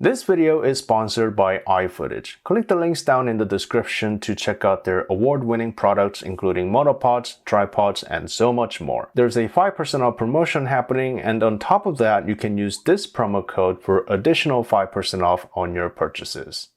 This video is sponsored by iFootage. Click the links down in the description to check out their award-winning products including monopods, tripods, and so much more. There's a 5% off promotion happening, and on top of that, you can use this promo code for additional 5% off on your purchases.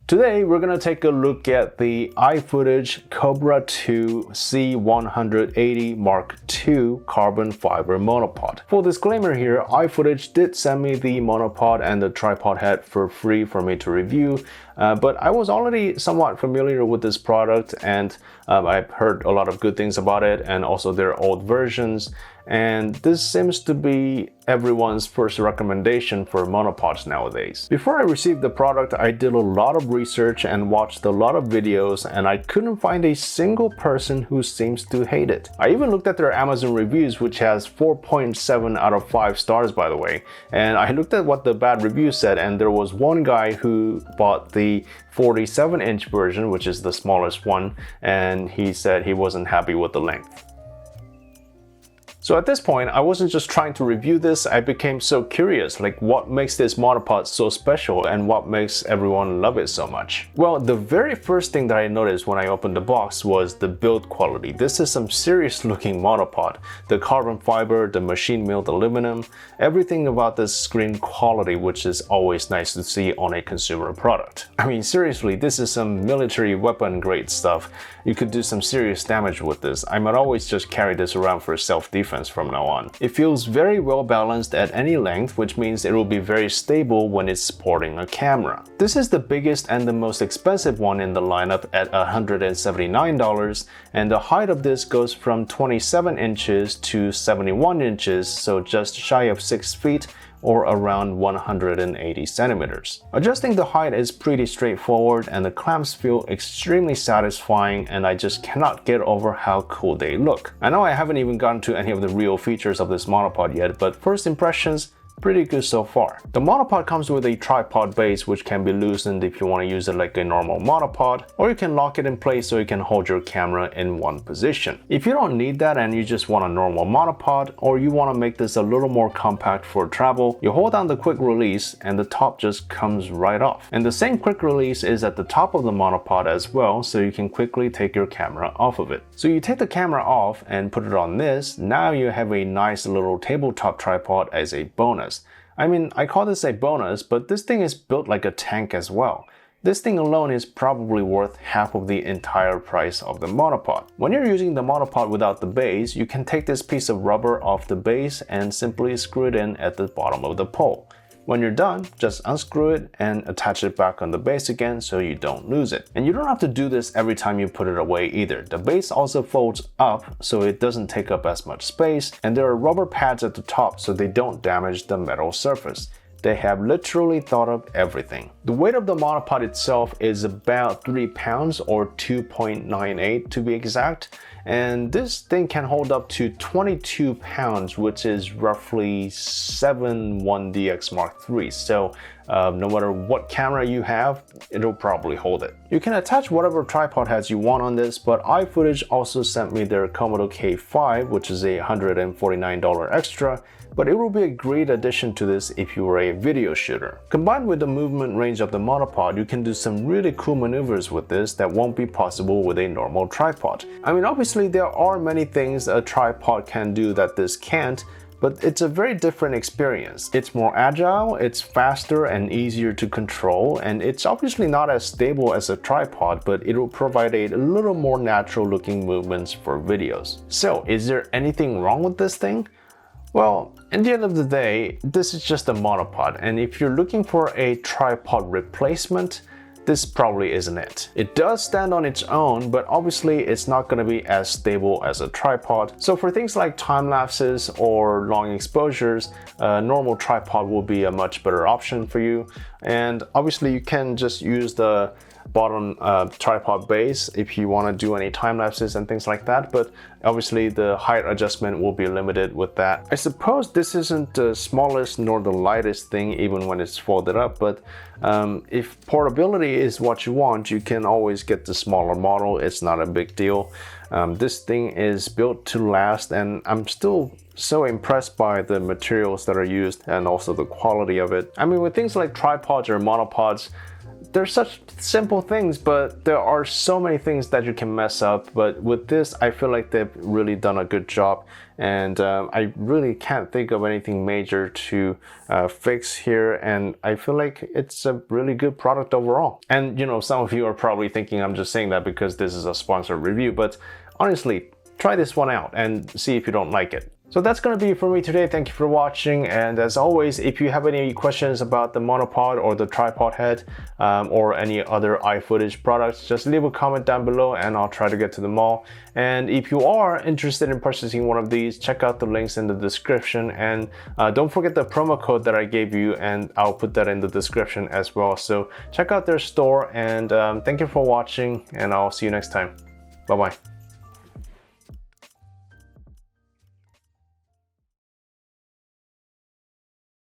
Today, we're going to take a look at the iFootage Cobra 2 C180 Mark II carbon fiber monopod. Full disclaimer here, iFootage did send me the monopod and the tripod head for free for me to review, but I was already somewhat familiar with this product, and I've heard a lot of good things about it and also their old versions. And this seems to be everyone's first recommendation for monopods nowadays. Before I received the product, I did a lot of research and watched a lot of videos, and I couldn't find a single person who seems to hate it. I even looked at their Amazon reviews, which has 4.7 out of 5 stars, by the way. And I looked at what the bad reviews said, and there was one guy who bought the 47-inch version, which is the smallest one, and he said he wasn't happy with the length. So at this point, I wasn't just trying to review this, I became so curious, like what makes this monopod so special and what makes everyone love it so much? Well, the very first thing that I noticed when I opened the box was the build quality. This is some serious looking monopod. The carbon fiber, the machine milled aluminum, everything about this screen quality, which is always nice to see on a consumer product. I mean, seriously, this is some military weapon grade stuff. You could do some serious damage with this. I might always just carry this around for self-defense from now on. It feels very well balanced at any length, which means it will be very stable when it's sporting a camera. This is the biggest and the most expensive one in the lineup at $179, and the height of this goes from 27 inches to 71 inches, so just shy of 6 feet, or around 180 centimeters. Adjusting the height is pretty straightforward, and the clamps feel extremely satisfying, and I just cannot get over how cool they look. I know I haven't even gotten to any of the real features of this monopod yet, but first impressions, pretty good so far. The monopod comes with a tripod base which can be loosened if you want to use it like a normal monopod, or you can lock it in place so you can hold your camera in one position. If you don't need that and you just want a normal monopod, or you want to make this a little more compact for travel, you hold down the quick release and the top just comes right off. And the same quick release is at the top of the monopod as well, so you can quickly take your camera off of it. So you take the camera off and put it on this, now you have a nice little tabletop tripod as a bonus. I mean, I call this a bonus, but this thing is built like a tank as well. This thing alone is probably worth half of the entire price of the monopod. When you're using the monopod without the base, you can take this piece of rubber off the base and simply screw it in at the bottom of the pole. When you're done, just unscrew it and attach it back on the base again so you don't lose it. And you don't have to do this every time you put it away either. The base also folds up so it doesn't take up as much space, and there are rubber pads at the top so they don't damage the metal surface. They have literally thought of everything. The weight of the monopod itself is about 3 pounds or 2.98 to be exact. And this thing can hold up to 22 pounds, which is roughly 7 1DX Mark III. So no matter what camera you have, it'll probably hold it. You can attach whatever tripod heads you want on this, but iFootage also sent me their Komodo K5, which is a $149 extra, but it will be a great addition to this if you are a video shooter. Combined with the movement range of the monopod, you can do some really cool maneuvers with this that won't be possible with a normal tripod. I mean, obviously there are many things a tripod can do that this can't, but it's a very different experience. It's more agile, it's faster and easier to control, and it's obviously not as stable as a tripod, but it will provide a little more natural looking movements for videos. So, is there anything wrong with this thing? Well, at the end of the day, this is just a monopod, and if you're looking for a tripod replacement, this probably isn't it. It does stand on its own, but obviously it's not going to be as stable as a tripod. So for things like time lapses or long exposures, a normal tripod will be a much better option for you. And obviously you can just use the bottom tripod base if you want to do any time lapses and things like that, but obviously the height adjustment will be limited with that. I suppose this isn't the smallest nor the lightest thing even when it's folded up, but if portability is what you want, you can always get the smaller model. It's not a big deal. This thing is built to last, and I'm still so impressed by the materials that are used and also the quality of it. I mean, with things like tripods or monopods, they're such simple things, but there are so many things that you can mess up. But with this, I feel like they've really done a good job, and I really can't think of anything major to fix here, and I feel like it's a really good product overall. And you know, some of you are probably thinking I'm just saying that because this is a sponsored review, but honestly, try this one out and see if you don't like it. So that's going to be it for me today. Thank you for watching, and as always, if you have any questions about the monopod or the tripod head or any other iFootage products, just leave a comment down below and I'll try to get to them all. And if you are interested in purchasing one of these, check out the links in the description, and don't forget the promo code that I gave you, and I'll put that in the description as well. So check out their store, and thank you for watching, and I'll see you next time. Bye bye.